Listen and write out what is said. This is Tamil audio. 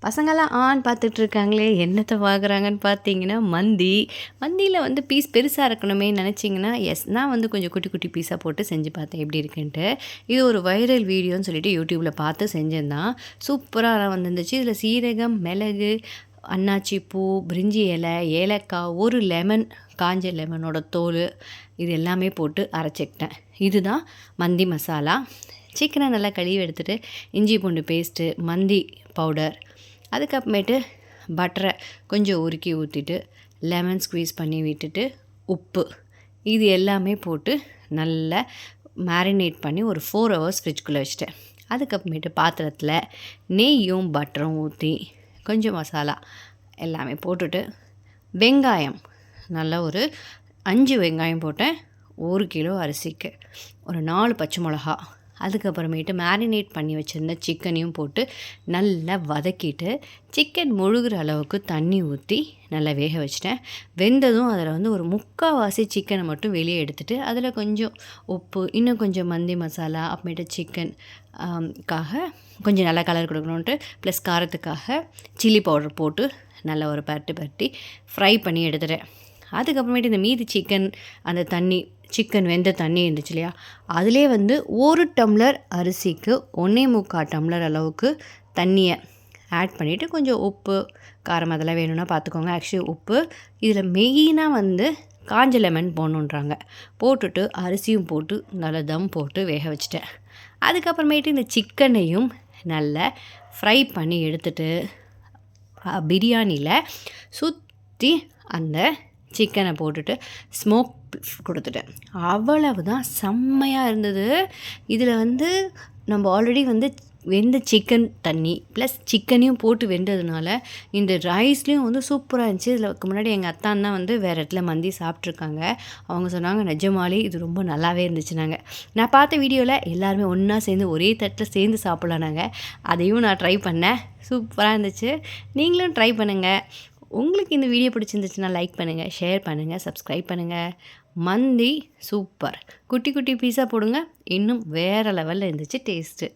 பசங்கள்லாம் பார்த்துட்ருக்காங்களே என்னத்த பார்க்குறாங்கன்னு பார்த்தீங்கன்னா, மந்தியில வந்து பீஸ் பெருசா இருக்கணுமே நினச்சிங்கன்னா, நான் வந்து கொஞ்சம் குட்டி குட்டி பீஸா போட்டு செஞ்சு பார்த்தேன் எப்படி இருக்குன்ட்டு. இது ஒரு வைரல் வீடியோன்னு சொல்லிட்டு யூடியூப்ல பார்த்து செஞ்சேன் தான். சூப்பரா வந்துருந்துச்சு. இதில சீரகம், மிளகு, அன்னாச்சி பூ, பிரிஞ்சி இலை, ஏலக்காய், ஒரு லெமன், காஞ்ச லெமனோட தோல் இது எல்லாமே போட்டு அரைச்சுக்கிட்டேன். இதுதான் மந்தி மசாலா. சிக்கனை நல்லா கழுவி எடுத்துகிட்டு இஞ்சி பூண்டு பேஸ்ட்டு, மந்தி பவுடர், அதுக்கப்புறமேட்டு பட்டரை கொஞ்சம் உருக்கி ஊற்றிட்டு லெமன் ஸ்க்வீஸ் பண்ணி விட்டுட்டு உப்பு இது எல்லாமே போட்டு நல்லா மேரினேட் பண்ணி ஒரு 4 ஹவர்ஸ் ஃப்ரிட்ஜ்குள்ளே வச்சுட்டேன். அதுக்கப்புறமேட்டு பாத்திரத்தில் நெய்யும் பட்டரும் ஊற்றி கொஞ்சம் மசாலா எல்லாமே போட்டுட்டு வெங்காயம் நல்லா ஒரு 5 வெங்காயம் போட்டேன். 1 கிலோ அரிசிக்கு ஒரு 4 பச்சை மிளகா, அதுக்கப்புறமேட்டு மேரினேட் பண்ணி வச்சுருந்த சிக்கனையும் போட்டு நல்லா வதக்கிட்டு சிக்கன் முழுகிற அளவுக்கு தண்ணி ஊற்றி நல்லா வேக வச்சிட்டேன். வெந்ததும் அதில் வந்து ஒரு 3/4 சிக்கனை மட்டும் வெளியே எடுத்துகிட்டு அதில் கொஞ்சம் உப்பு, இன்னும் கொஞ்சம் மந்தி மசாலா, அப்புறமேட்டு சிக்கன் கொஞ்சம் நல்லா கலர் கொடுக்கணுன்ட்டு ப்ளஸ் காரத்துக்காக சில்லி பவுடர் போட்டு நல்லா ஒரு பரட்டி ஃப்ரை பண்ணி எடுத்துட்டேன். அதுக்கப்புறமேட்டு இந்த மீதி அந்த சிக்கன் வெந்த தண்ணி இருந்துச்சு இல்லையா, அதிலே வந்து 1 டம்ளர் அரிசிக்கு 1.25 டம்ளர் அளவுக்கு தண்ணியை ஆட் பண்ணிவிட்டு கொஞ்சம் உப்பு, காரம் அதெல்லாம் வேணும்னா பார்த்துக்கோங்க. ஆக்சுவலி உப்பு இதில் மெயினாக வந்து காஞ்ச லெமன் போடணுன்றாங்க. போட்டுட்டு அரிசியும் போட்டு நல்லா தம் போட்டு வேக வச்சுட்டேன். அதுக்கப்புறமேட்டு இந்த சிக்கனையும் நல்லா ஃப்ரை பண்ணி எடுத்துட்டு பிரியாணியில் சுற்றி அந்த சிக்கனை போட்டுட்டு ஸ்மோக் கொடுத்துட்டேன். அவ்வளவு தான், செம்மையாக இருந்தது. இதில் வந்து நம்ம ஆல்ரெடி வந்து வெந்த சிக்கன் தண்ணி ப்ளஸ் சிக்கனையும் போட்டு வெந்ததுனால இந்த ரைஸ்லேயும் வந்து சூப்பராக இருந்துச்சு. இதில் முன்னாடி எங்கள் அத்தான் தான் வந்து வேறு இடத்துல மந்தி சாப்பிட்ருக்காங்க. அவங்க சொன்னாங்க நிஜமாலே இது ரொம்ப நல்லாவே இருந்துச்சுனாங்க. நான் பார்த்த வீடியோவில் எல்லாருமே ஒன்றா சேர்ந்து ஒரே தட்டில் சேர்ந்து சாப்பிட்லானாங்க. அதையும் நான் ட்ரை பண்ணேன். சூப்பராக இருந்துச்சு. நீங்களும் ட்ரை பண்ணுங்கள். உங்களுக்கு இந்த வீடியோ பிடிச்சிருந்துச்சுன்னா லைக் பண்ணுங்கள், ஷேர் பண்ணுங்கள், சப்ஸ்கிரைப் பண்ணுங்கள். மந்தி சூப்பர். குட்டி குட்டி பீஸாக போடுங்க, இன்னும் வேறு லெவலில் இருந்துச்சு டேஸ்ட்டு.